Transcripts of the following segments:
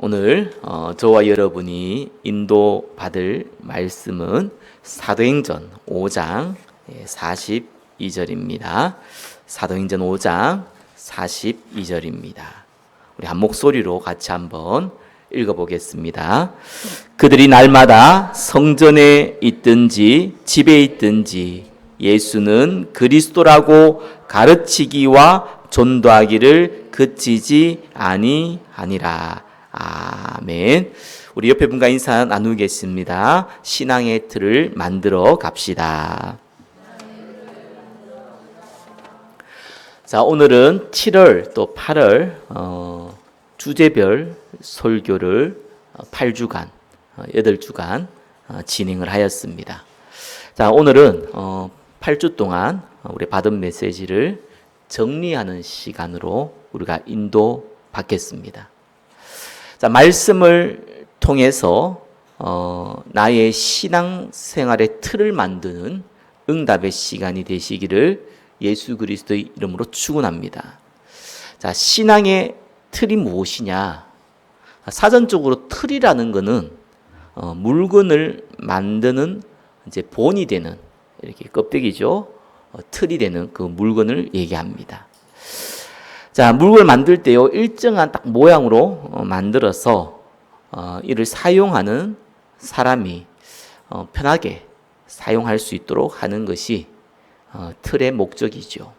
오늘 저와 여러분이 인도받을 말씀은 사도행전 5장 42절입니다. 사도행전 5장 42절입니다. 우리 한 목소리로 같이 한번 읽어보겠습니다. 그들이 날마다 성전에 있든지 집에 있든지 예수는 그리스도라고 가르치기와 전도하기를 그치지 아니하니라. 아멘. 우리 옆에 분과 인사 나누겠습니다. 신앙의 틀을 만들어 갑시다. 자, 오늘은 7월 또 8월 주제별 설교를 8주간, 8주간 진행을 하였습니다. 자, 오늘은 8주 동안 우리 받은 메시지를 정리하는 시간으로 우리가 인도받겠습니다. 자, 말씀을 통해서 나의 신앙생활의 틀을 만드는 응답의 시간이 되시기를 예수 그리스도의 이름으로 축원합니다. 자, 신앙의 틀이 무엇이냐? 사전적으로 틀이라는 것은 물건을 만드는 이제 본이 되는 이렇게 껍데기죠. 틀이 되는 그 물건을 얘기합니다. 자, 물건을 만들 때요, 일정한 딱 모양으로 만들어서 이를 사용하는 사람이 편하게 사용할 수 있도록 하는 것이 틀의 목적이죠.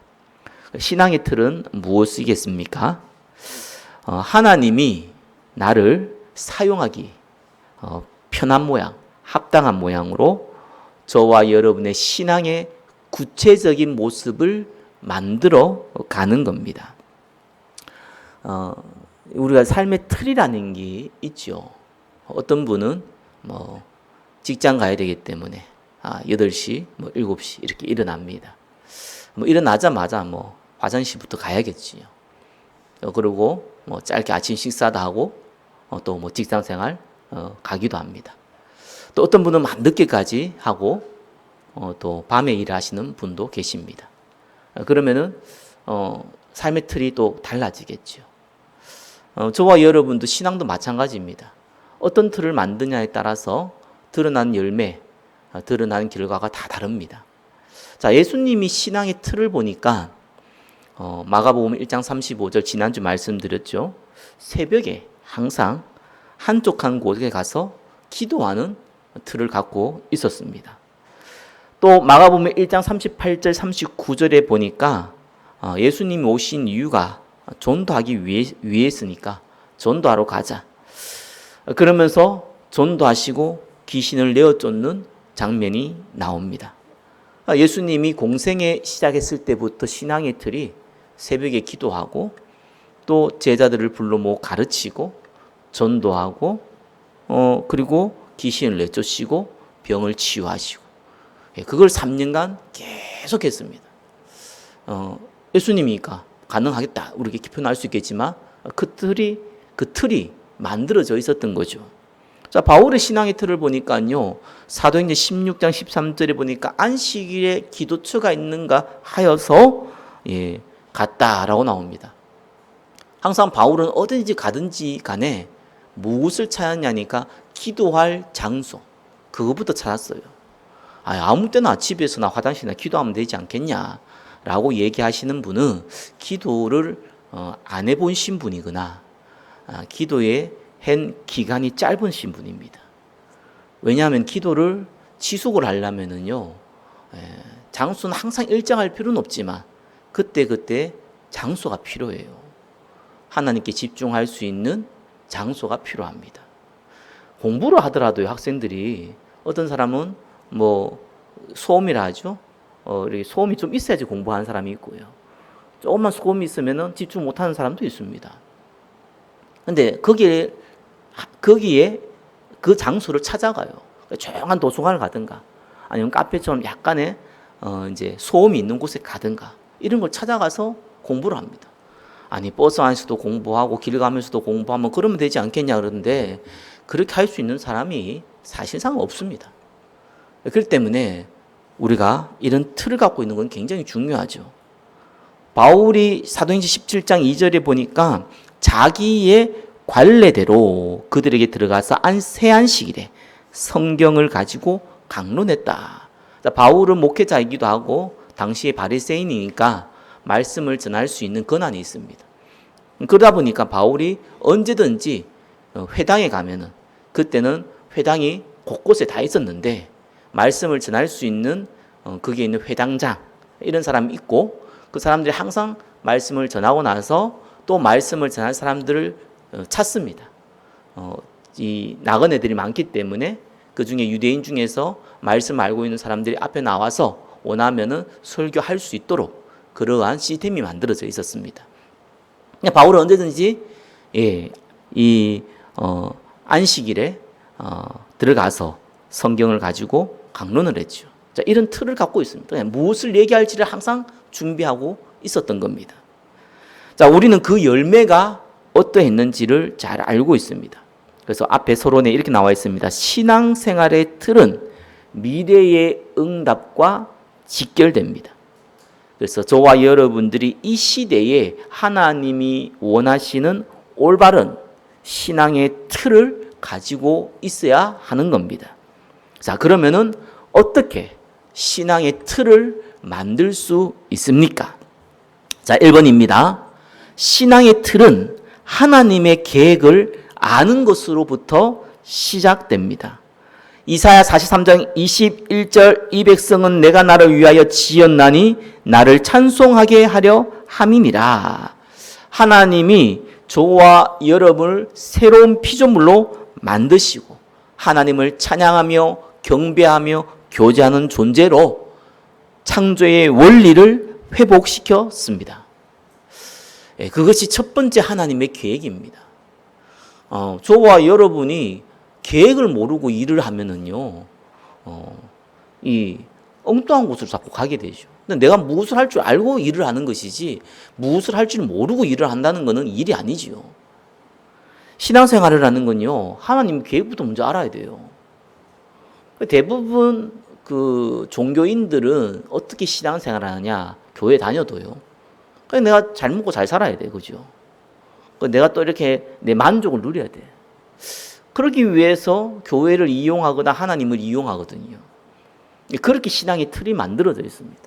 신앙의 틀은 무엇이겠습니까? 하나님이 나를 사용하기 편한 모양, 합당한 모양으로 저와 여러분의 신앙의 구체적인 모습을 만들어 가는 겁니다. 우리가 삶의 틀이라는 게 있죠. 어떤 분은 직장 가야 되기 때문에 8시, 7시 이렇게 일어납니다. 일어나자마자 화장실부터 가야겠지요. 그리고 짧게 아침 식사도 하고 또 직장 생활 가기도 합니다. 또 어떤 분은 늦게까지 하고 또 밤에 일하시는 분도 계십니다. 그러면은 삶의 틀이 또 달라지겠죠. 저와 여러분도 신앙도 마찬가지입니다. 어떤 틀을 만드냐에 따라서 드러난 열매, 드러난 결과가 다 다릅니다. 자, 예수님이 신앙의 틀을 보니까 마가복음 1장 35절 지난주 말씀드렸죠. 새벽에 항상 한쪽 한 곳에 가서 기도하는 틀을 갖고 있었습니다. 또 마가복음 1장 38절 39절에 보니까 예수님이 오신 이유가 전도하기 위해서니까 전도하러 가자. 그러면서 전도하시고 귀신을 내어 쫓는 장면이 나옵니다. 예수님이 공생애 시작했을 때부터 신앙의 틀이 새벽에 기도하고 또 제자들을 불러 모아 가르치고 전도하고 그리고 귀신을 내쫓으시고 병을 치유하시고 그걸 3년간 계속했습니다. 예수님이니까 가능하겠다. 우리 이렇게 표현할 수 있겠지만 그 틀이 만들어져 있었던 거죠. 자, 바울의 신앙의 틀을 보니까요. 사도행전 16장 13절에 보니까 안식일에 기도처가 있는가 하여서 갔다라고 나옵니다. 항상 바울은 어디든지 가든지 간에 무엇을 찾았냐니까 기도할 장소. 그거부터 찾았어요. 아무 때나 집에서나 화장실이나 기도하면 되지 않겠냐 라고 얘기하시는 분은 기도를 안 해본 신분이거나 기도에 한 기간이 짧은 신분입니다. 왜냐하면 기도를 지속을 하려면은요, 장소는 항상 일정할 필요는 없지만 그때 장소가 필요해요. 하나님께 집중할 수 있는 장소가 필요합니다. 공부를 하더라도요, 학생들이 어떤 사람은 소음이라 하죠. 소음이 좀 있어야지 공부하는 사람이 있고요. 조금만 소음이 있으면 집중 못하는 사람도 있습니다. 근데 거기에 그 장소를 찾아가요. 조용한 도서관을 가든가 아니면 카페처럼 약간의 이제 소음이 있는 곳에 가든가 이런 걸 찾아가서 공부를 합니다. 아니 버스 안에서도 공부하고 길 가면서도 공부하면 그러면 되지 않겠냐 그러는데 그렇게 할 수 있는 사람이 사실상 없습니다. 그렇기 때문에 우리가 이런 틀을 갖고 있는 건 굉장히 중요하죠. 바울이 사도행전 17장 2절에 보니까 자기의 관례대로 그들에게 들어가서 새 안식일에 성경을 가지고 강론했다. 바울은 목회자이기도 하고 당시에 바리새인이니까 말씀을 전할 수 있는 권한이 있습니다. 그러다 보니까 바울이 언제든지 회당에 가면은, 그때는 회당이 곳곳에 다 있었는데 말씀을 전할 수 있는 거기에 있는 회당장 이런 사람이 있고, 그 사람들이 항상 말씀을 전하고 나서 또 말씀을 전할 사람들을 찾습니다. 이 나그네들이 많기 때문에 그 중에 유대인 중에서 말씀 알고 있는 사람들이 앞에 나와서 원하면은 설교할 수 있도록 그러한 시스템이 만들어져 있었습니다. 바울은 언제든지 안식일에 들어가서 성경을 가지고 강론을 했죠. 자, 이런 틀을 갖고 있습니다. 무엇을 얘기할지를 항상 준비하고 있었던 겁니다. 자, 우리는 그 열매가 어떠했는지를 잘 알고 있습니다. 그래서 앞에 서론에 이렇게 나와 있습니다. 신앙생활의 틀은 미래의 응답과 직결됩니다. 그래서 저와 여러분들이 이 시대에 하나님이 원하시는 올바른 신앙의 틀을 가지고 있어야 하는 겁니다. 자, 그러면은 어떻게 신앙의 틀을 만들 수 있습니까? 자, 1번입니다. 신앙의 틀은 하나님의 계획을 아는 것으로부터 시작됩니다. 이사야 43장 21절 이 백성은 내가 나를 위하여 지었나니 나를 찬송하게 하려 함이니라. 하나님이 저와 여러분을 새로운 피조물로 만드시고 하나님을 찬양하며 경배하며 교제하는 존재로 창조의 원리를 회복시켰습니다. 그것이 첫 번째 하나님의 계획입니다. 저와 여러분이 계획을 모르고 일을 하면은요, 이 엉뚱한 곳으로 자꾸 가게 되죠. 근데 내가 무엇을 할 줄 알고 일을 하는 것이지, 무엇을 할 줄 모르고 일을 한다는 것은 일이 아니지요. 신앙생활을 하는 건요, 하나님 계획부터 먼저 알아야 돼요. 대부분 그 종교인들은 어떻게 신앙생활을 하느냐, 교회 다녀도요. 그래서 내가 잘 먹고 잘 살아야 돼, 그죠? 내가 또 이렇게 내 만족을 누려야 돼. 그러기 위해서 교회를 이용하거나 하나님을 이용하거든요. 그렇게 신앙의 틀이 만들어져 있습니다.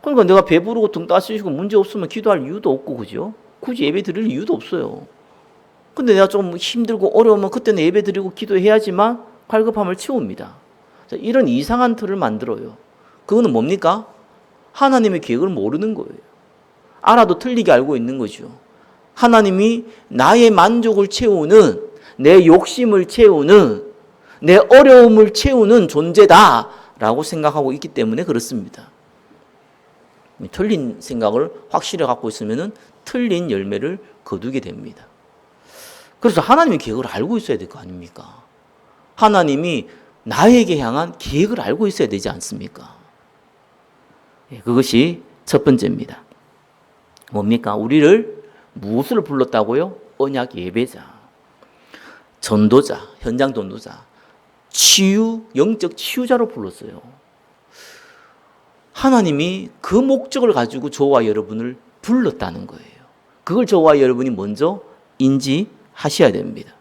그러니까 내가 배부르고 등 따스시고 문제 없으면 기도할 이유도 없고, 그죠? 굳이 예배 드릴 이유도 없어요. 근데 내가 좀 힘들고 어려우면 그때는 예배 드리고 기도해야지만 갈급함을 채웁니다. 이런 이상한 틀을 만들어요. 그거는 뭡니까? 하나님의 계획을 모르는 거예요. 알아도 틀리게 알고 있는 거죠. 하나님이 나의 만족을 채우는, 내 욕심을 채우는, 내 어려움을 채우는 존재다라고 생각하고 있기 때문에 그렇습니다. 틀린 생각을 확실히 갖고 있으면 틀린 열매를 거두게 됩니다. 그래서 하나님의 계획을 알고 있어야 될 거 아닙니까? 하나님이 나에게 향한 계획을 알고 있어야 되지 않습니까? 그것이 첫 번째입니다. 뭡니까? 우리를 무엇을 불렀다고요? 언약 예배자, 전도자, 현장 전도자, 영적 치유자로 불렀어요. 하나님이 그 목적을 가지고 저와 여러분을 불렀다는 거예요. 그걸 저와 여러분이 먼저 인지하셔야 됩니다.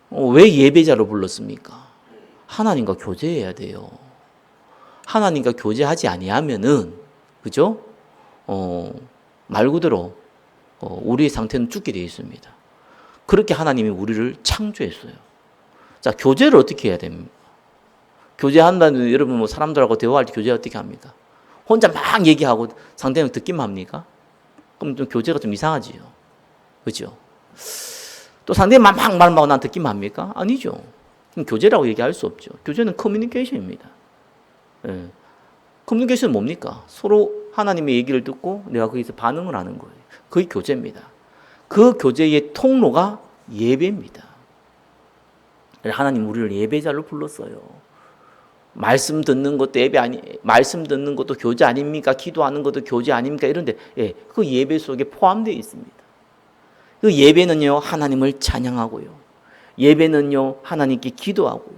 왜 예배자로 불렀습니까? 하나님과 교제해야 돼요. 하나님과 교제하지 아니하면은, 그죠? 말 그대로 우리의 상태는 죽게 되어 있습니다. 그렇게 하나님이 우리를 창조했어요. 자, 교제를 어떻게 해야 됩니까? 교제한다는, 여러분 뭐 사람들하고 대화할 때 교제 어떻게 합니까? 혼자 막 얘기하고 상대는 듣기만 합니까? 그럼 좀 교제가 좀 이상하지요. 그죠? 또 상대만 막 말하고 난 듣기만 합니까? 아니죠. 그럼 교제라고 얘기할 수 없죠. 교제는 커뮤니케이션입니다. 예. 커뮤니케이션은 뭡니까? 서로 하나님의 얘기를 듣고 내가 거기서 반응을 하는 거예요. 그게 교제입니다. 그 교제의 통로가 예배입니다. 하나님 우리를 예배자로 불렀어요. 말씀 듣는 것도 예배 아니, 말씀 듣는 것도 교제 아닙니까? 기도하는 것도 교제 아닙니까? 이런데, 그 예배 속에 포함되어 있습니다. 그 예배는요, 하나님을 찬양하고요. 예배는요, 하나님께 기도하고요.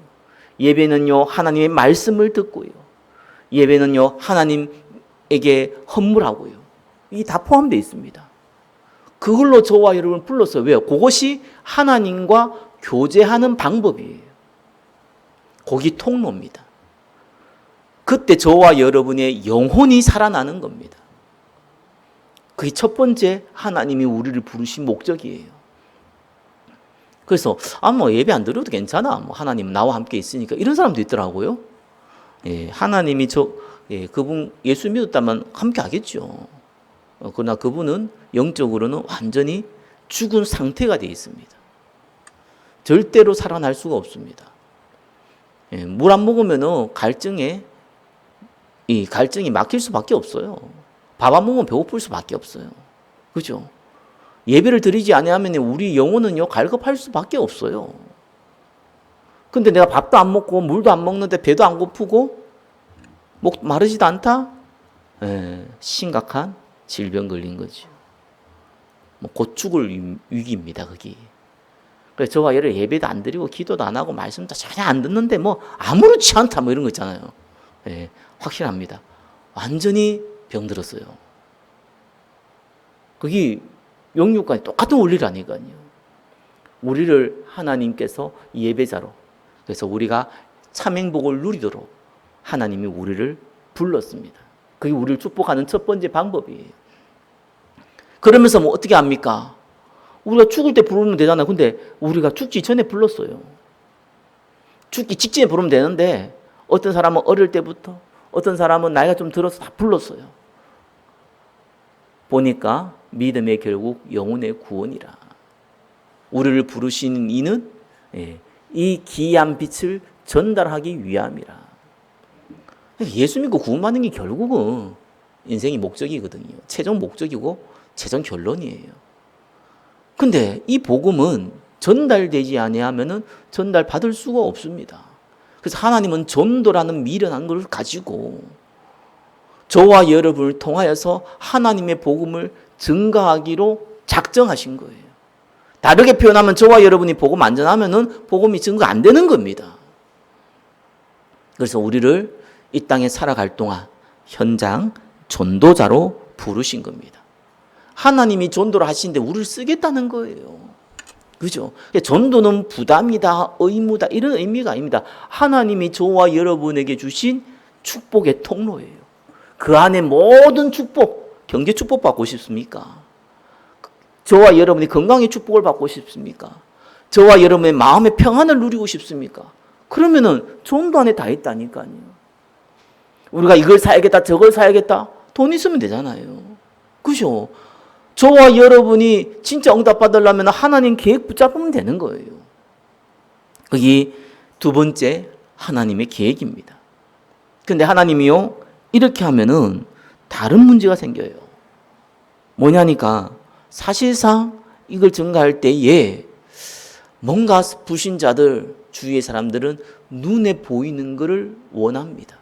예배는요, 하나님의 말씀을 듣고요. 예배는요, 하나님에게 헌물하고요. 이게 다 포함되어 있습니다. 그걸로 저와 여러분을 불렀어요. 왜요? 그것이 하나님과 교제하는 방법이에요. 거기 통로입니다. 그때 저와 여러분의 영혼이 살아나는 겁니다. 그게 첫 번째 하나님이 우리를 부르신 목적이에요. 그래서 뭐 예배 안 드려도 괜찮아. 뭐 하나님 나와 함께 있으니까 이런 사람도 있더라고요. 예, 하나님이 그분 예수 믿었다면 함께 하겠죠. 그러나 그분은 영적으로는 완전히 죽은 상태가 되어 있습니다. 절대로 살아날 수가 없습니다. 예, 물 안 먹으면은 갈증이 막힐 수밖에 없어요. 밥 안 먹으면 배고플 수밖에 없어요. 그죠? 예배를 드리지 아니하면 우리 영혼은요 갈급할 수밖에 없어요. 근데 내가 밥도 안 먹고 물도 안 먹는데 배도 안 고프고 목 마르지도 않다? 예, 심각한 질병 걸린 거죠. 곧 죽을 위기입니다, 거기. 그래서 저와 얘를 예배도 안 드리고 기도도 안 하고 말씀도 전혀 안 듣는데 아무렇지 않다 이런 거 있잖아요. 예, 확실합니다. 완전히 병들었어요. 그게 영육간에 똑같은 원리라니까요. 우리를 하나님께서 예배자로, 그래서 우리가 참행복을 누리도록 하나님이 우리를 불렀습니다. 그게 우리를 축복하는 첫 번째 방법이에요. 그러면서 어떻게 합니까? 우리가 죽을 때 부르면 되잖아요. 근데 우리가 죽기 전에 불렀어요. 죽기 직전에 부르면 되는데 어떤 사람은 어릴 때부터, 어떤 사람은 나이가 좀 들어서 다 불렀어요. 보니까 믿음의 결국 영혼의 구원이라. 우리를 부르신 이는 이 기이한 빛을 전달하기 위함이라. 예수 믿고 구원받는 게 결국은 인생의 목적이거든요. 최종 목적이고 최종 결론이에요. 근데 이 복음은 전달되지 아니하면은 전달받을 수가 없습니다. 그래서 하나님은 전도라는 미련한 걸 가지고 저와 여러분을 통하여서 하나님의 복음을 증가하기로 작정하신 거예요. 다르게 표현하면 저와 여러분이 복음 안 전하면은 복음이 증거 안 되는 겁니다. 그래서 우리를 이 땅에 살아갈 동안 현장 전도자로 부르신 겁니다. 하나님이 전도를 하시는데 우리를 쓰겠다는 거예요. 그죠? 전도는 부담이다, 의무다 이런 의미가 아닙니다. 하나님이 저와 여러분에게 주신 축복의 통로예요. 그 안에 모든 축복, 경제 축복 받고 싶습니까? 저와 여러분이 건강의 축복을 받고 싶습니까? 저와 여러분의 마음의 평안을 누리고 싶습니까? 그러면은 전도 안에 다 있다니까요. 우리가 이걸 사야겠다, 저걸 사야겠다, 돈 있으면 되잖아요. 그죠? 저와 여러분이 진짜 응답 받으려면 하나님 계획 붙잡으면 되는 거예요. 그게 두 번째 하나님의 계획입니다. 근데 하나님이요, 이렇게 하면은 다른 문제가 생겨요. 뭐냐니까 사실상 이걸 증가할 때에 뭔가 불신자들, 주위의 사람들은 눈에 보이는 것을 원합니다.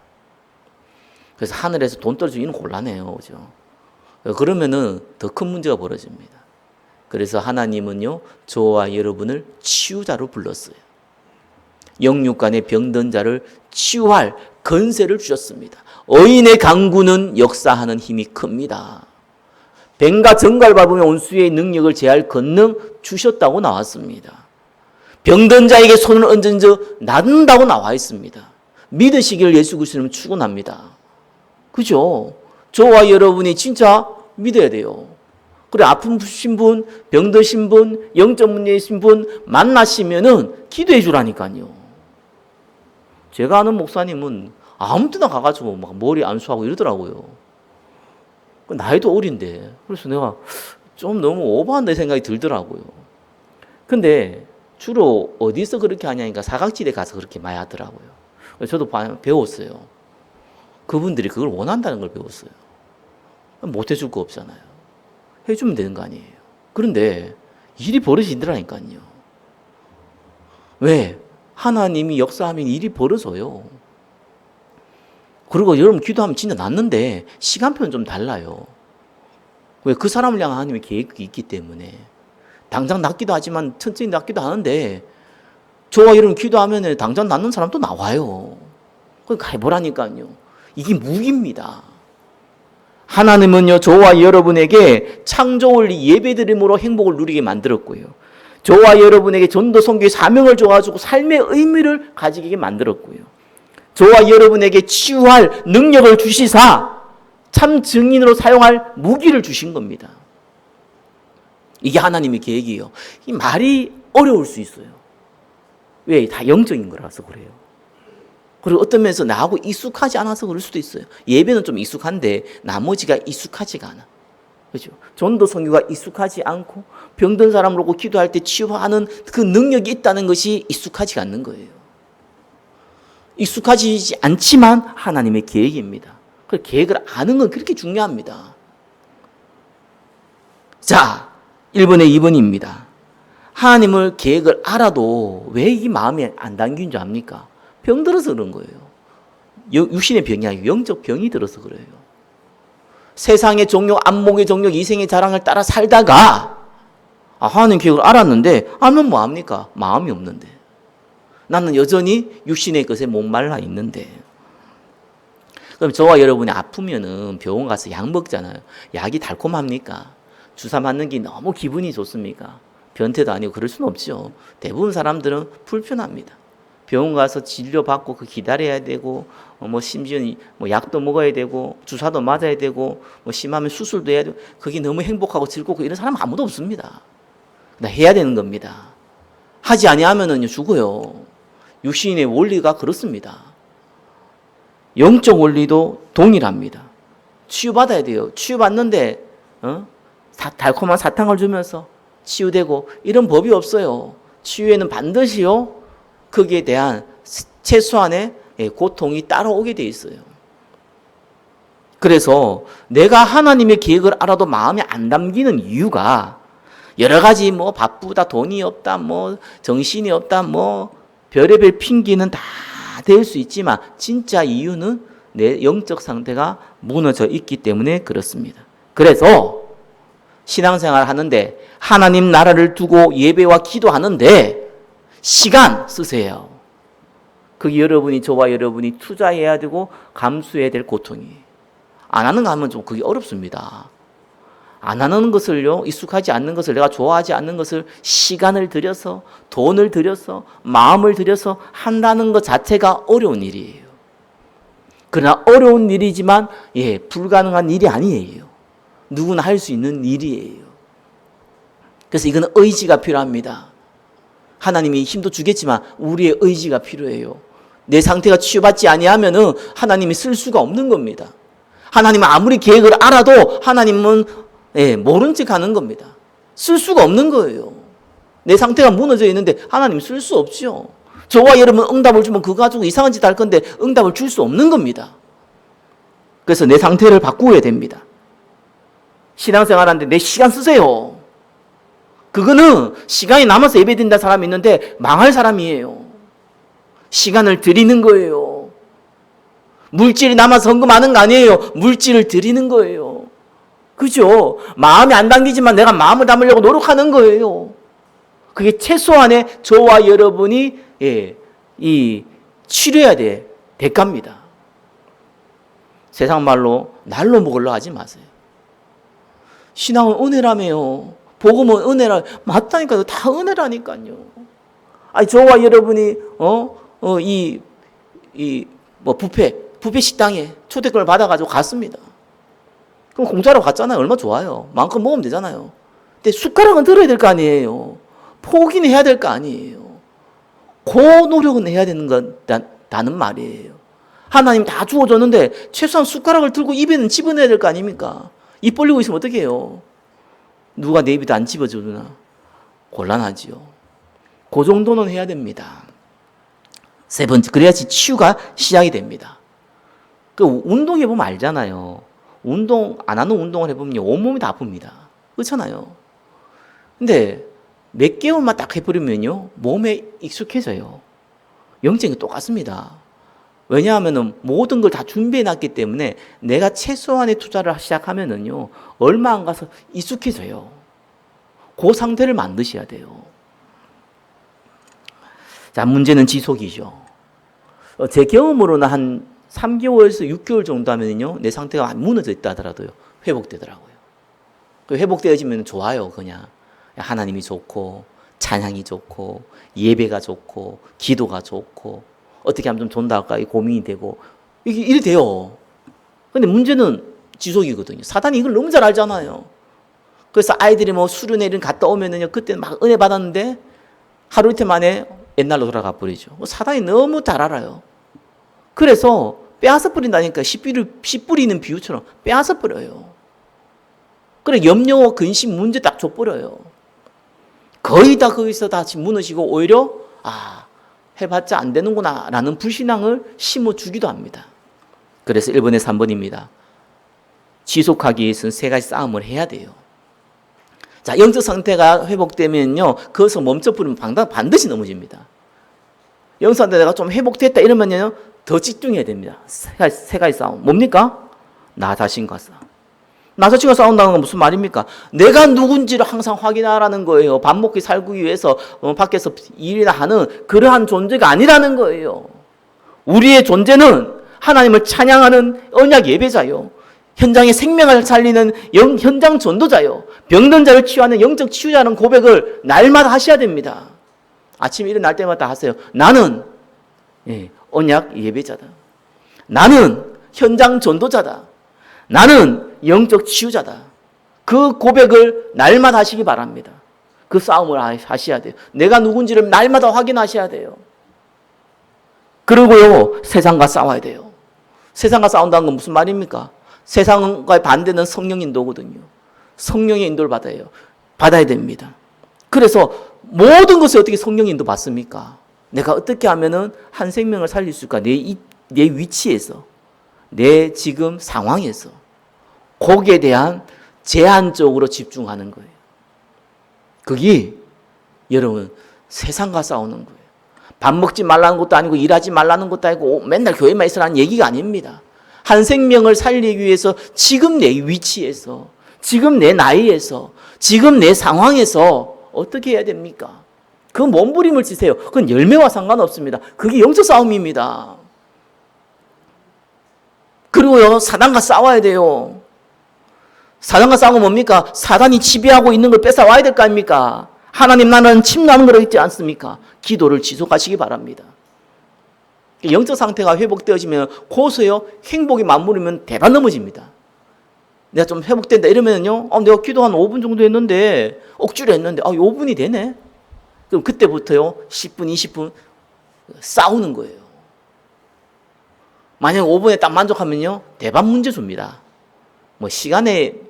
그래서 하늘에서 돈 떨어지기는 곤란해요. 그죠? 그러면은 더 큰 문제가 벌어집니다. 그래서 하나님은요, 저와 여러분을 치유자로 불렀어요. 영육간의 병든 자를 치유할 건세를 주셨습니다. 의인의 강구는 역사하는 힘이 큽니다. 뱀과 정갈 밟으며 온수의 능력을 제할 권능 주셨다고 나왔습니다. 병든 자에게 손을 얹은 저 낫는다고 나와 있습니다. 믿으시길 예수 그리스도는 축원합니다. 그죠? 저와 여러분이 진짜 믿어야 돼요. 그래, 아프신 분, 병드신 분, 영적 문제 있으신 분 만나시면은 기도해 주라니까요. 제가 아는 목사님은 아무 때나 가가지고 막 머리 안수하고 이러더라고요. 나이도 어린데. 그래서 내가 좀 너무 오버한다 생각이 들더라고요. 근데 주로 어디서 그렇게 하냐니까 사각지대 가서 그렇게 많이 하더라고요. 저도 배웠어요. 그분들이 그걸 원한다는 걸 배웠어요. 못 해줄 거 없잖아요. 해주면 되는 거 아니에요. 그런데 일이 벌어지더라니까요. 왜? 하나님이 역사하면 일이 벌어져요. 그리고 여러분 기도하면 진짜 낫는데 시간표는 좀 달라요. 왜? 그 사람을 향한 하나님의 계획이 있기 때문에. 당장 낫기도 하지만 천천히 낫기도 하는데 저와 여러분 기도하면 당장 낫는 사람도 나와요. 그러니까 해보라니까요. 이게 무기입니다. 하나님은요, 저와 여러분에게 창조원리 예배드림으로 행복을 누리게 만들었고요. 저와 여러분에게 전도 선교의 사명을 줘가지고 삶의 의미를 가지게 만들었고요. 저와 여러분에게 치유할 능력을 주시사 참 증인으로 사용할 무기를 주신 겁니다. 이게 하나님의 계획이에요. 이 말이 어려울 수 있어요. 왜? 다 영적인 거라서 그래요. 그리고 어떤 면에서 나하고 익숙하지 않아서 그럴 수도 있어요. 예배는 좀 익숙한데 나머지가 익숙하지가 않아. 그렇죠? 전도 선교가 익숙하지 않고 병든 사람을 보고 기도할 때 치유하는 그 능력이 있다는 것이 익숙하지 않는 거예요. 익숙하지 않지만 하나님의 계획입니다. 그 계획을 아는 건 그렇게 중요합니다. 자, 1번에 2번입니다. 하나님을 계획을 알아도 왜 이 마음에 안 담긴 줄 압니까? 병 들어서 그런 거예요. 육신의 병이 아니고 영적 병이 들어서 그래요. 세상의 정욕, 안목의 정욕, 이생의 자랑을 따라 살다가 하나님 계획을 알았는데 알면 뭐합니까? 마음이 없는데. 나는 여전히 육신의 것에 목말라 있는데. 그럼 저와 여러분이 아프면은 병원 가서 약 먹잖아요. 약이 달콤합니까? 주사 맞는 게 너무 기분이 좋습니까? 변태도 아니고 그럴 수는 없죠. 대부분 사람들은 불편합니다. 병원 가서 진료받고 그 기다려야 되고 심지어 약도 먹어야 되고 주사도 맞아야 되고 심하면 수술도 해야 되고 그게 너무 행복하고 즐겁고 이런 사람 아무도 없습니다. 근데 해야 되는 겁니다. 하지 아니하면은 죽어요. 육신의 원리가 그렇습니다. 영적 원리도 동일합니다. 치유받아야 돼요. 치유받는데 달콤한 사탕을 주면서 치유되고 이런 법이 없어요. 치유에는 반드시요 거기에 대한 최소한의 고통이 따라오게 돼 있어요. 그래서 내가 하나님의 계획을 알아도 마음에 안 담기는 이유가 여러 가지 바쁘다, 돈이 없다, 정신이 없다, 별의별 핑계는 다 될 수 있지만 진짜 이유는 내 영적 상태가 무너져 있기 때문에 그렇습니다. 그래서 신앙생활 하는데 하나님 나라를 두고 예배와 기도하는데 시간 쓰세요. 그게 저와 여러분이 투자해야 되고 감수해야 될 고통이에요. 안 하는 거 하면 좀 그게 어렵습니다. 안 하는 것을요, 익숙하지 않는 것을, 내가 좋아하지 않는 것을 시간을 들여서, 돈을 들여서, 마음을 들여서 한다는 것 자체가 어려운 일이에요. 그러나 어려운 일이지만, 불가능한 일이 아니에요. 누구나 할 수 있는 일이에요. 그래서 이건 의지가 필요합니다. 하나님이 힘도 주겠지만, 우리의 의지가 필요해요. 내 상태가 치유받지 아니하면은 하나님이 쓸 수가 없는 겁니다. 하나님은 아무리 계획을 알아도 하나님은 모른 척 하는 겁니다. 쓸 수가 없는 거예요. 내 상태가 무너져 있는데 하나님 쓸 수 없죠. 저와 여러분 응답을 주면 그거 가지고 이상한 짓 할 건데 응답을 줄 수 없는 겁니다. 그래서 내 상태를 바꾸어야 됩니다. 신앙생활 하는데 내 시간 쓰세요. 그거는 시간이 남아서 예배드린다는 사람이 있는데 망할 사람이에요. 시간을 드리는 거예요. 물질이 남아서 헌금하는 거 아니에요. 물질을 드리는 거예요. 그죠? 마음이 안 담기지만 내가 마음을 담으려고 노력하는 거예요. 그게 최소한의 저와 여러분이 치료해야 될 대가입니다. 세상 말로 날로 먹으려 하지 마세요. 신앙은 은혜라며요. 복음은 은혜라. 맞다니까요. 다 은혜라니까요. 저와 여러분이 뷔페 식당에 초대권을 받아가지고 갔습니다. 그럼 공짜로 갔잖아요. 얼마 좋아요. 마음껏 먹으면 되잖아요. 근데 숟가락은 들어야 될 거 아니에요. 포기는 해야 될 거 아니에요. 그 노력은 해야 되는 거다는 말이에요. 하나님 다 주어줬는데 최소한 숟가락을 들고 입에는 집어내야 될 거 아닙니까? 입 벌리고 있으면 어떻게 해요? 누가 내 입에도 안 집어주나? 곤란하지요. 그 정도는 해야 됩니다. 세 번째, 그래야지 치유가 시작이 됩니다. 운동해보면 알잖아요. 운동 안 하는 운동을 해보면 온몸이 다 아픕니다. 그렇잖아요. 근데 몇 개월만 딱 해버리면요 몸에 익숙해져요. 영적인 게 똑같습니다. 왜냐하면 모든 걸 다 준비해놨기 때문에 내가 최소한의 투자를 시작하면은요 얼마 안 가서 익숙해져요. 그 상태를 만드셔야 돼요. 자, 문제는 지속이죠. 제 경험으로는 한 3개월에서 6개월 정도 하면요, 내 상태가 무너져 있다 하더라도요, 회복되더라고요. 회복되어지면 좋아요, 그냥. 하나님이 좋고, 찬양이 좋고, 예배가 좋고, 기도가 좋고, 어떻게 하면 좀 좋다 할까 고민이 되고, 이래 돼요. 근데 문제는 지속이거든요. 사단이 이걸 너무 잘 알잖아요. 그래서 아이들이 뭐 수련회 이런 갔다 오면은요, 그때 막 은혜 받았는데, 하루 이틀 만에 옛날로 돌아가 버리죠. 사단이 너무 잘 알아요. 그래서 빼앗아 버린다니까. 씨 뿌리는 비유처럼 빼앗아 버려요. 그래, 염려와 근심 문제 딱 줘버려요. 거의 다 거기서 다 무너지고 오히려 해봤자 안 되는구나 라는 불신앙을 심어주기도 합니다. 그래서 1번에 3번입니다. 지속하기 위해서는 세 가지 싸움을 해야 돼요. 자, 영적 상태가 회복되면요, 거기서 멈춰버리면 반드시 넘어집니다. 영적 상태가 좀 회복됐다 이러면요, 더 집중해야 됩니다. 세 가지 싸움. 뭡니까? 나 자신과 싸움. 나 자신과 싸운다는 건 무슨 말입니까? 내가 누군지를 항상 확인하라는 거예요. 밥 먹기 살기 위해서 밖에서 일이나 하는 그러한 존재가 아니라는 거예요. 우리의 존재는 하나님을 찬양하는 언약 예배자요. 현장의 생명을 살리는 현장 전도자요. 병든 자를 치유하는 영적 치유자라는 고백을 날마다 하셔야 됩니다. 아침에 일어날 때마다 하세요. 나는 언약 예배자다. 나는 현장 전도자다. 나는 영적 치유자다. 그 고백을 날마다 하시기 바랍니다. 그 싸움을 하셔야 돼요. 내가 누군지를 날마다 확인하셔야 돼요. 그리고요, 세상과 싸워야 돼요. 세상과 싸운다는 건 무슨 말입니까? 세상과의 반대는 성령 인도거든요. 성령의 인도를 받아야 됩니다. 그래서 모든 것을 어떻게 성령 인도 받습니까? 내가 어떻게 하면은 한 생명을 살릴 수 있을까? 내 위치에서, 내 지금 상황에서 거기에 대한 제한적으로 집중하는 거예요. 그게 여러분 세상과 싸우는 거예요. 밥 먹지 말라는 것도 아니고 일하지 말라는 것도 아니고 맨날 교회만 있으라는 얘기가 아닙니다. 한 생명을 살리기 위해서 지금 내 위치에서, 지금 내 나이에서, 지금 내 상황에서 어떻게 해야 됩니까? 그 몸부림을 치세요. 그건 열매와 상관없습니다. 그게 영적 싸움입니다. 그리고요, 사단과 싸워야 돼요. 사단과 싸우면 뭡니까? 사단이 지배하고 있는 걸 뺏어와야 될 거 아닙니까? 하나님 나라는 침노하는 거로 있지 않습니까? 기도를 지속하시기 바랍니다. 영적 상태가 회복되어지면 고서요, 행복이 맞물리면 대박 넘어집니다. 내가 좀 회복된다 이러면요, 내가 기도 한 5분 정도 했는데, 억지로 했는데, 5분이 되네? 그럼 그때부터요, 10분, 20분 싸우는 거예요. 만약 5분에 딱 만족하면요, 대박 문제 줍니다. 시간의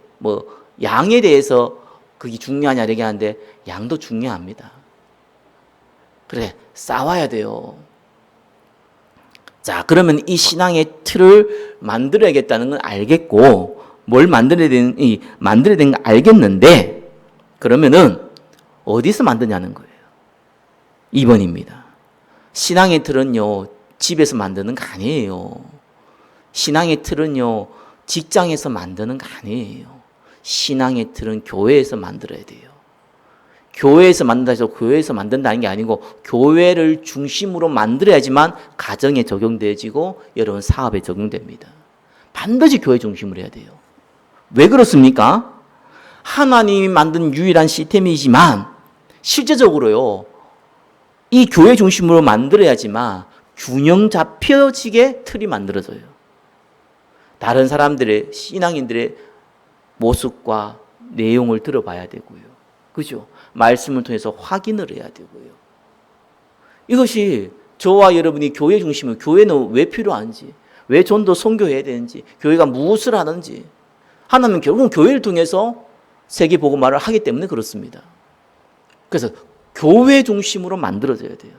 양에 대해서 그게 중요하냐 이렇게 하는데, 양도 중요합니다. 그래, 싸워야 돼요. 자, 그러면 이 신앙의 틀을 만들어야겠다는 건 알겠고, 뭘 만들어야 되는 건 알겠는데, 그러면은 어디서 만드냐는 거예요. 2번입니다. 신앙의 틀은요, 집에서 만드는 거 아니에요. 신앙의 틀은요, 직장에서 만드는 거 아니에요. 신앙의 틀은 교회에서 만들어야 돼요. 교회에서 만든다 해서 교회에서 만든다는 게 아니고, 교회를 중심으로 만들어야지만 가정에 적용되어지고 여러분 사업에 적용됩니다. 반드시 교회 중심으로 해야 돼요. 왜 그렇습니까? 하나님이 만든 유일한 시스템이지만 실제적으로요, 이 교회 중심으로 만들어야지만 균형 잡혀지게 틀이 만들어져요. 다른 사람들의, 신앙인들의 모습과 내용을 들어봐야 되고요. 그죠? 말씀을 통해서 확인을 해야 되고요. 이것이 저와 여러분이 교회 중심이면 교회는 왜 필요한지, 왜 전도 선교해야 되는지, 교회가 무엇을 하는지, 하나님은 결국은 교회를 통해서 세계 복음화를 하기 때문에 그렇습니다. 그래서 교회 중심으로 만들어져야 돼요.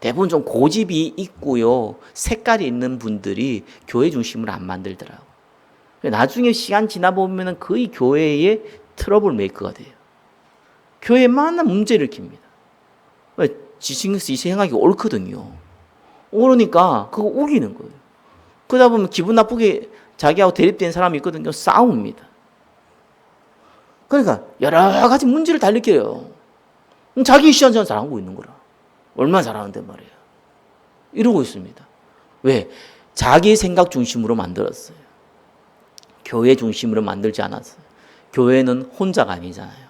대부분 좀 고집이 있고요, 색깔이 있는 분들이 교회 중심으로 안 만들더라고요. 나중에 시간 지나보면 거의 교회의 트러블 메이커가 돼요. 교회에 많은 문제를 일으킵니다. 지식이 생각이 옳거든요. 옳으니까 그거 우기는 거예요. 그러다 보면 기분 나쁘게 자기하고 대립된 사람이 있거든요. 싸웁니다. 그러니까 여러 가지 문제를 다 일으켜요. 자기 시간전 잘하고 있는 거라. 얼마나 잘하는데 말이에요. 이러고 있습니다. 왜? 자기 생각 중심으로 만들었어요. 교회 중심으로 만들지 않았어요. 교회는 혼자가 아니잖아요.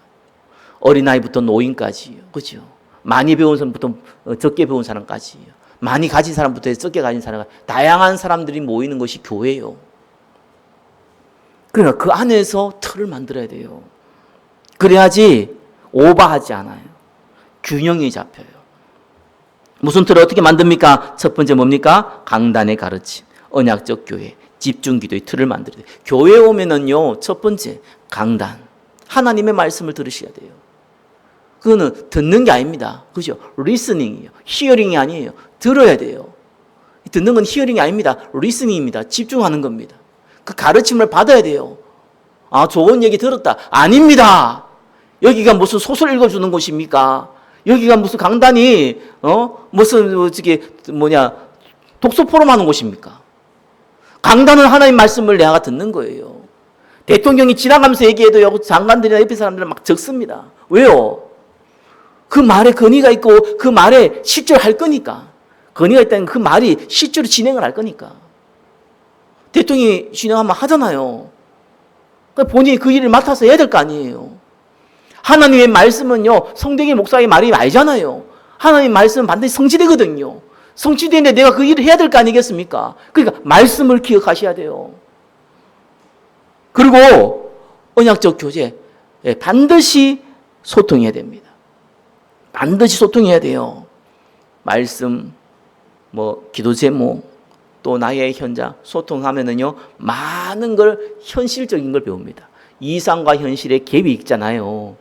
어린아이부터 노인까지요. 그죠? 많이 배운 사람부터 적게 배운 사람까지요. 많이 가진 사람부터 적게 가진 사람까지 다양한 사람들이 모이는 것이 교회예요. 그러니까 그 안에서 틀을 만들어야 돼요. 그래야지 오버하지 않아요. 균형이 잡혀요. 무슨 틀을 어떻게 만듭니까? 첫 번째 뭡니까? 강단의 가르침, 언약적 교회, 집중 기도의 틀을 만들어야 돼요. 교회에 오면은요, 첫 번째 강단, 하나님의 말씀을 들으셔야 돼요. 그거는 듣는 게 아닙니다. 그죠? 리스닝이에요. 히어링이 아니에요. 들어야 돼요. 듣는 건 히어링이 아닙니다. 리스닝입니다. 집중하는 겁니다. 그 가르침을 받아야 돼요. 아, 좋은 얘기 들었다. 아닙니다. 여기가 무슨 소설 읽어주는 곳입니까? 여기가 무슨 강단이, 무슨, 독서 포럼 하는 곳입니까? 강단은 하나님 말씀을 내가 듣는 거예요. 대통령이 지나가면서 얘기해도 장관들이나 옆에 사람들은 막 적습니다. 왜요? 그 말에 근의가 있고 그 말에 실제로 할 거니까. 근의가 있다는 그 말이 실제로 진행을 할 거니까. 대통령이 진행하면 하잖아요. 본인이 그 일을 맡아서 해야 될 거 아니에요. 하나님의 말씀은요, 성경의 목사의 말이 아니잖아요. 하나님의 말씀은 반드시 성취되거든요. 성취되는데 내가 그 일을 해야 될 거 아니겠습니까? 그러니까 말씀을 기억하셔야 돼요. 그리고 언약적 교제, 반드시 소통해야 됩니다. 반드시 소통해야 돼요. 말씀, 기도 제목, 또 나의 현장, 소통하면은요, 많은 걸, 현실적인 걸 배웁니다. 이상과 현실의 갭이 있잖아요.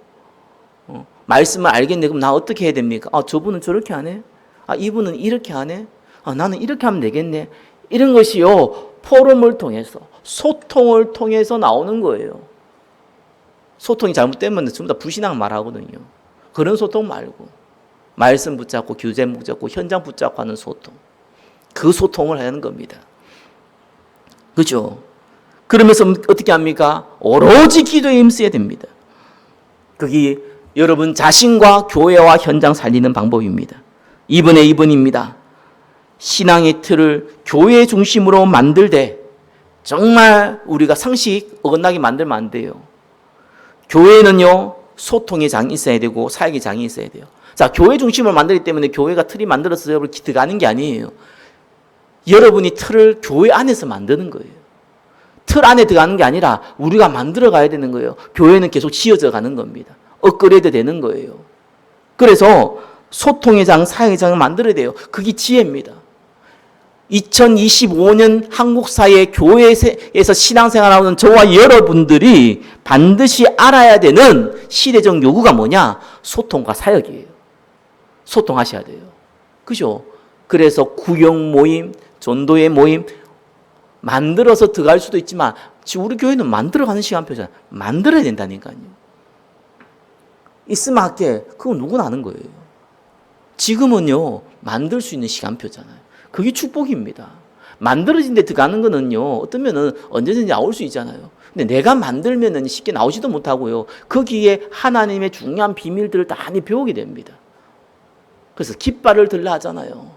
말씀을 알겠네. 그럼 나 어떻게 해야 됩니까? 아, 저분은 저렇게 하네? 아, 이분은 이렇게 하네? 아, 나는 이렇게 하면 되겠네? 이런 것이요, 포럼을 통해서, 소통을 통해서 나오는 거예요. 소통이 잘못되면 전부 다 불신앙 말하거든요. 그런 소통 말고, 말씀 붙잡고, 규제목 붙잡고, 현장 붙잡고 하는 소통. 그 소통을 하는 겁니다. 그죠? 그러면서 어떻게 합니까? 오로지 기도에 힘써야 됩니다. 그게 여러분 자신과 교회와 현장 살리는 방법입니다. 2번의 2번입니다. 신앙의 틀을 교회 중심으로 만들되 정말 우리가 상식 어긋나게 만들면 안 돼요. 교회는요, 소통의 장이 있어야 되고 사역의 장이 있어야 돼요. 자, 교회 중심으로 만들기 때문에 교회가 틀이 만들어서 여러분 들어가는 게 아니에요. 여러분이 틀을 교회 안에서 만드는 거예요. 틀 안에 들어가는 게 아니라 우리가 만들어 가야 되는 거예요. 교회는 계속 지어져 가는 겁니다. 업그레이드 되는 거예요. 그래서 소통의 장, 사역의 장을 만들어야 돼요. 그게 지혜입니다. 2025년 한국 사회 교회에서 신앙생활하는 저와 여러분들이 반드시 알아야 되는 시대적 요구가 뭐냐? 소통과 사역이에요. 소통하셔야 돼요. 그죠? 그래서 구역 모임, 전도의 모임 만들어서 들어갈 수도 있지만 지금 우리 교회는 만들어가는 시간표잖아요. 만들어야 된다니까요. 있으면 할게. 그건 누구나 아는 거예요. 지금은요, 만들 수 있는 시간표잖아요. 그게 축복입니다. 만들어진 데 들어가는 거는요, 어떠면은 언제든지 나올 수 있잖아요. 근데 내가 만들면은 쉽게 나오지도 못하고요. 거기에 하나님의 중요한 비밀들을 다 많이 배우게 됩니다. 그래서 깃발을 들라 하잖아요.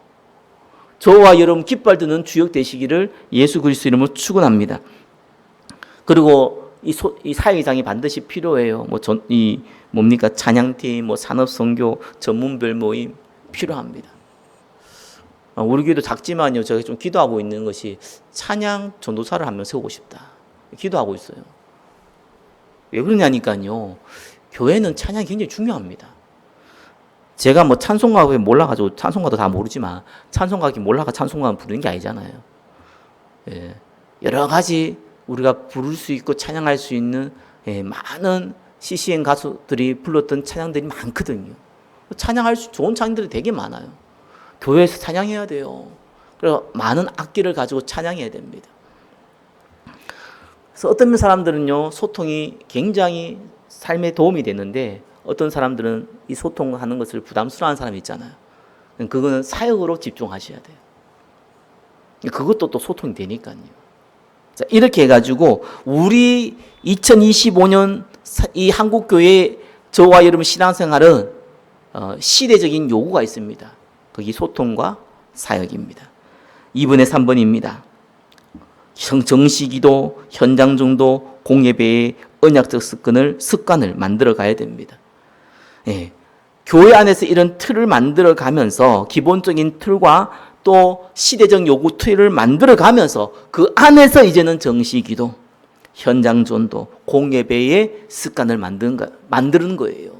저와 여러분 깃발 드는 주역 되시기를 예수 그리스도 이름으로 축원합니다. 그리고 이 사역장이 반드시 필요해요. 찬양팀, 산업선교, 전문별 모임 필요합니다. 우리 교회도 작지만요, 제가 좀 기도하고 있는 것이 찬양 전도사를 한 명 세우고 싶다. 기도하고 있어요. 왜 그러냐니까요. 교회는 찬양이 굉장히 중요합니다. 제가 찬송가에 몰라가지고 찬송가도 다 모르지만 찬송가에 몰라가 찬송가 부르는 게 아니잖아요. 예. 여러 가지 우리가 부를 수 있고 찬양할 수 있는 많은 CCM 가수들이 불렀던 찬양들이 많거든요. 찬양할 수 좋은 찬양들이 되게 많아요. 교회에서 찬양해야 돼요. 그래서 많은 악기를 가지고 찬양해야 됩니다. 그래서 어떤 사람들은요, 소통이 굉장히 삶에 도움이 되는데 어떤 사람들은 이 소통하는 것을 부담스러워하는 사람이 있잖아요. 그거는 사역으로 집중하셔야 돼요. 그것도 또 소통이 되니까요. 자, 이렇게 해가지고 우리 2025년 이 한국교회 저와 여러분 신앙생활은 시대적인 요구가 있습니다. 거기 소통과 사역입니다. 2번에 3번입니다. 정시기도, 현장정도, 공예배의 언약적 습관을 만들어 가야 됩니다. 예. 교회 안에서 이런 틀을 만들어 가면서 기본적인 틀과 또 시대적 요구 틀을 만들어 가면서 그 안에서 이제는 정시기도, 현장전도, 공예배의 습관을 만드는 거예요.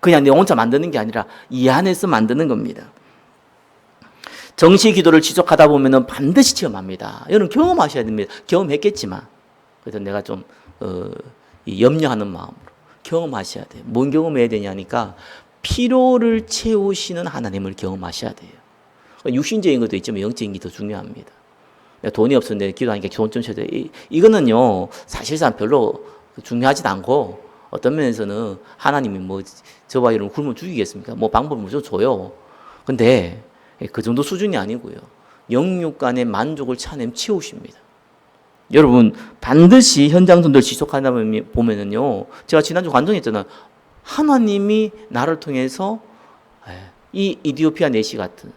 그냥 내 혼자 만드는 게 아니라 이 안에서 만드는 겁니다. 정시기도를 지속하다 보면 반드시 체험합니다. 여러분 경험하셔야 됩니다. 경험했겠지만 그래서 내가 좀 염려하는 마음으로 경험하셔야 돼요. 뭔 경험해야 되냐니까 필요를 채우시는 하나님을 경험하셔야 돼요. 육신적인 것도 있지만 영적인 게 더 중요합니다. 돈이 없었는데 기도하니까 돈 좀 쳐야 돼. 이거는요 사실상 별로 중요하지도 않고 어떤 면에서는 하나님이 뭐 저와 여러분 굶어 죽이겠습니까? 뭐 방법을 무조건 줘요. 근데 그 정도 수준이 아니고요. 영육 간의 만족을 차내면 채우십니다. 여러분 반드시 현장전도를 지속하다 보면은요. 제가 지난주 간증했잖아요. 하나님이 나를 통해서 이 이디오피아 내시 같은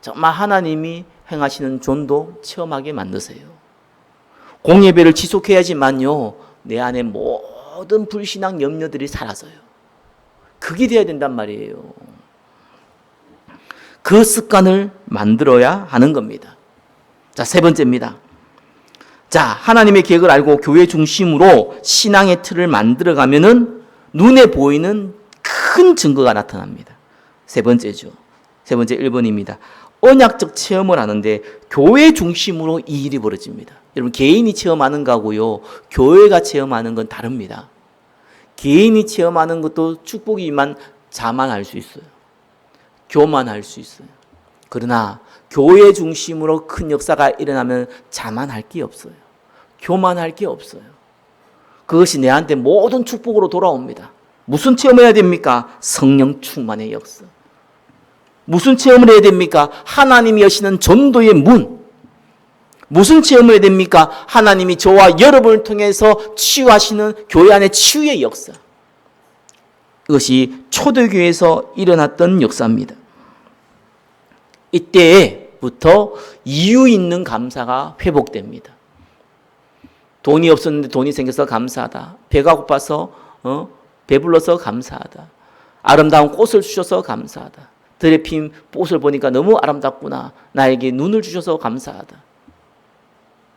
정말 하나님이 행하시는 전도 체험하게 만드세요. 공예배를 지속해야지만요. 내 안에 모든 불신앙 염려들이 사라져요. 그게 돼야 된단 말이에요. 그 습관을 만들어야 하는 겁니다. 자, 세 번째입니다. 자, 하나님의 계획을 알고 교회 중심으로 신앙의 틀을 만들어가면은 눈에 보이는 큰 증거가 나타납니다. 세 번째죠. 세 번째 1번입니다. 언약적 체험을 하는데 교회 중심으로 이 일이 벌어집니다. 여러분 개인이 체험하는 거하고요. 교회가 체험하는 건 다릅니다. 개인이 체험하는 것도 축복이지만 자만할 수 있어요. 교만할 수 있어요. 그러나 교회 중심으로 큰 역사가 일어나면 자만할 게 없어요. 교만할 게 없어요. 그것이 내한테 모든 축복으로 돌아옵니다. 무슨 체험을 해야 됩니까? 성령 충만의 역사. 무슨 체험을 해야 됩니까? 하나님이 여시는 전도의 문. 무슨 체험을 해야 됩니까? 하나님이 저와 여러분을 통해서 치유하시는 교회 안의 치유의 역사. 이것이 초대교회에서 일어났던 역사입니다. 이때부터 이유 있는 감사가 회복됩니다. 돈이 없었는데 돈이 생겨서 감사하다. 배가 고파서 배불러서 감사하다. 아름다운 꽃을 주셔서 감사하다. 들에 핀 꽃을 보니까 너무 아름답구나. 나에게 눈을 주셔서 감사하다.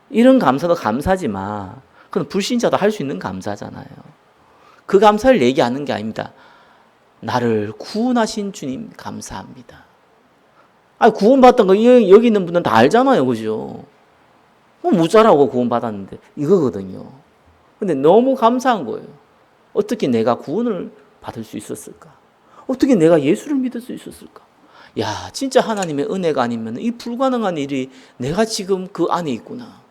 이런 감사도 감사지만 그건 불신자도 할 수 있는 감사잖아요. 그 감사를 얘기하는 게 아닙니다. 나를 구원하신 주님 감사합니다. 구원받던 거 여기 있는 분들은 다 알잖아요. 그죠? 무자라고 구원받았는데 이거거든요. 근데 너무 감사한 거예요. 어떻게 내가 구원을 받을 수 있었을까? 어떻게 내가 예수를 믿을 수 있었을까? 야, 진짜 하나님의 은혜가 아니면 이 불가능한 일이 내가 지금 그 안에 있구나.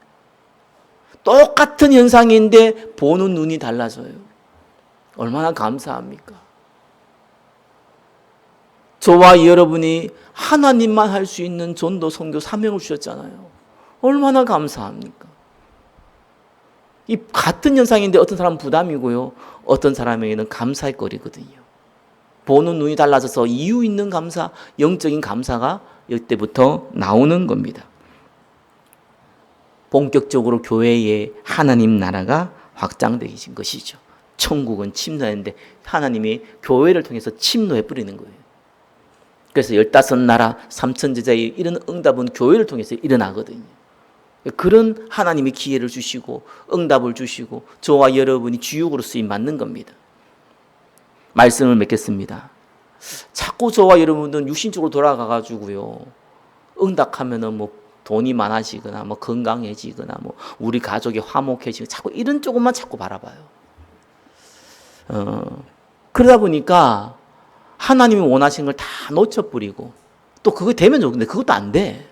똑같은 현상인데 보는 눈이 달라져요. 얼마나 감사합니까? 저와 여러분이 하나님만 할 수 있는 전도, 선교, 사명을 주셨잖아요. 얼마나 감사합니까? 이 같은 현상인데 어떤 사람은 부담이고요. 어떤 사람에게는 감사의 거리거든요. 보는 눈이 달라져서 이유 있는 감사, 영적인 감사가 이때부터 나오는 겁니다. 본격적으로 교회의 하나님 나라가 확장되신 것이죠. 천국은 침노했는데 하나님이 교회를 통해서 침노해 버리는 거예요. 그래서 15나라 3천 제자의 이런 응답은 교회를 통해서 일어나거든요. 그런 하나님이 기회를 주시고 응답을 주시고 저와 여러분이 주역으로 쓰임 받는 겁니다. 말씀을 맺겠습니다. 자꾸 저와 여러분들은 육신적으로 돌아가가지고요. 응답하면은 뭐 돈이 많아지거나 뭐 건강해지거나 뭐 우리 가족이 화목해지고 자꾸 이런 쪽만 자꾸 바라봐요. 그러다 보니까 하나님이 원하신 걸 다 놓쳐버리고 또 그거 되면 좋은데 그것도 안 돼.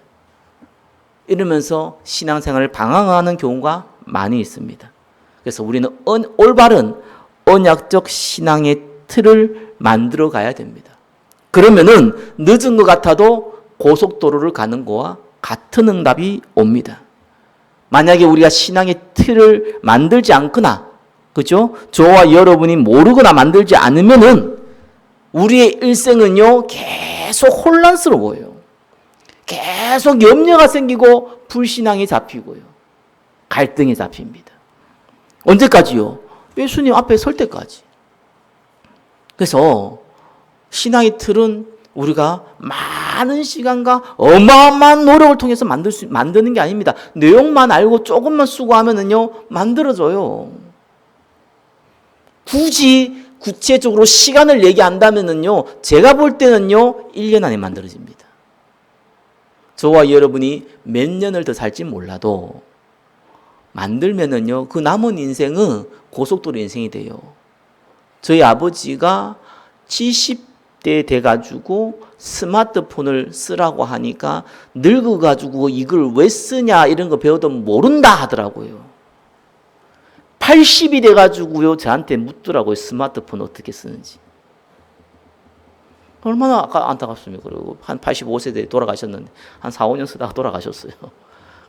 이러면서 신앙생활을 방황하는 경우가 많이 있습니다. 그래서 우리는 올바른 언약적 신앙의 틀을 만들어 가야 됩니다. 그러면은 늦은 것 같아도 고속도로를 가는 거와 같은 응답이 옵니다. 만약에 우리가 신앙의 틀을 만들지 않거나, 그죠? 저와 여러분이 모르거나 만들지 않으면은 우리의 일생은요, 계속 혼란스러워요. 계속 염려가 생기고 불신앙이 잡히고요. 갈등에 잡힙니다. 언제까지요? 예수님 앞에 설 때까지. 그래서 신앙의 틀은 우리가 많은 시간과 어마어마한 노력을 통해서 만드는 게 아닙니다. 내용만 알고 조금만 수고하면은요, 만들어져요. 굳이 구체적으로 시간을 얘기한다면은요, 제가 볼 때는요, 1년 안에 만들어집니다. 저와 여러분이 몇 년을 더 살지 몰라도 만들면은요, 그 남은 인생은 고속도로 인생이 돼요. 저희 아버지가 70대 돼가지고 스마트폰을 쓰라고 하니까 늙어가지고 이걸 왜 쓰냐 이런 거 배워도 모른다 하더라고요. 80이 돼가지고요, 저한테 묻더라고요. 스마트폰 어떻게 쓰는지. 얼마나 안타깝습니까? 그리고 한 85세대 돌아가셨는데 한 4, 5년 쓰다가 돌아가셨어요.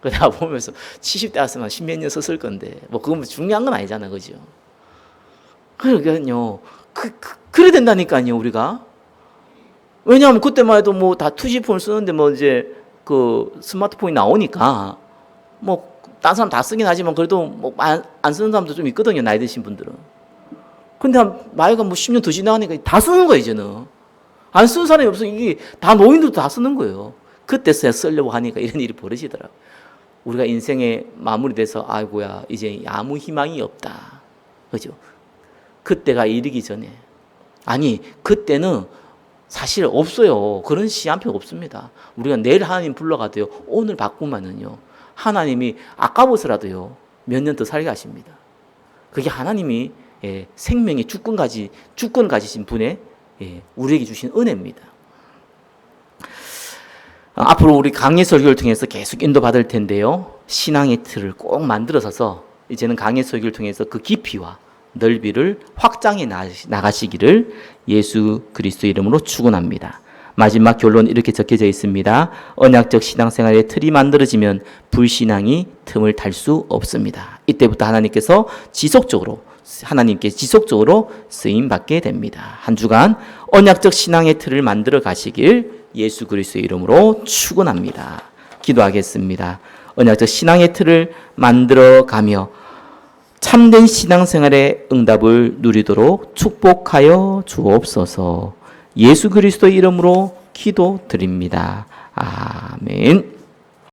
그래서 내가 보면서 70대 왔으면 10몇 년 썼을 건데 뭐 그건 중요한 건 아니잖아요. 그죠? 그러니까요. 그래야 된다니까요, 우리가. 왜냐하면 그때만 해도 뭐 다 투지폰을 쓰는데 뭐 이제 그 스마트폰이 나오니까 뭐 다른 사람 다 쓰긴 하지만 그래도 뭐 안 쓰는 사람도 좀 있거든요, 나이 드신 분들은. 근데 나이가 뭐 10년 더 지나가니까 다 쓰는 거예요, 이제는. 안 쓰는 사람이 없으면 이게 다 노인들도 다 쓰는 거예요. 그때서야 쓰려고 하니까 이런 일이 벌어지더라고요. 우리가 인생에 마무리돼서 아이고야 이제 아무 희망이 없다. 그죠? 그때가 이르기 전에. 아니 그때는 사실 없어요. 그런 시 한 편 없습니다. 우리가 내일 하나님 불러가도요, 오늘 바꾸면은요, 하나님이 아까워서라도요 몇 년 더 살게 하십니다. 그게 하나님이 생명의 주권 가지신 분의 우리에게 주신 은혜입니다. 앞으로 우리 강의 설교를 통해서 계속 인도받을 텐데요, 신앙의 틀을 꼭 만들어서서 이제는 강의 설교를 통해서 그 깊이와 넓이를 확장해 나가시기를 예수 그리스도 이름으로 축원합니다. 마지막 결론 이렇게 적혀져 있습니다. 언약적 신앙생활의 틀이 만들어지면 불신앙이 틈을 탈 수 없습니다. 이때부터 하나님께 지속적으로 쓰임 받게 됩니다. 한 주간 언약적 신앙의 틀을 만들어 가시길 예수 그리스도의 이름으로 축원합니다. 기도하겠습니다. 언약적 신앙의 틀을 만들어 가며 참된 신앙생활의 응답을 누리도록 축복하여 주옵소서. 예수 그리스도의 이름으로 기도드립니다. 아멘.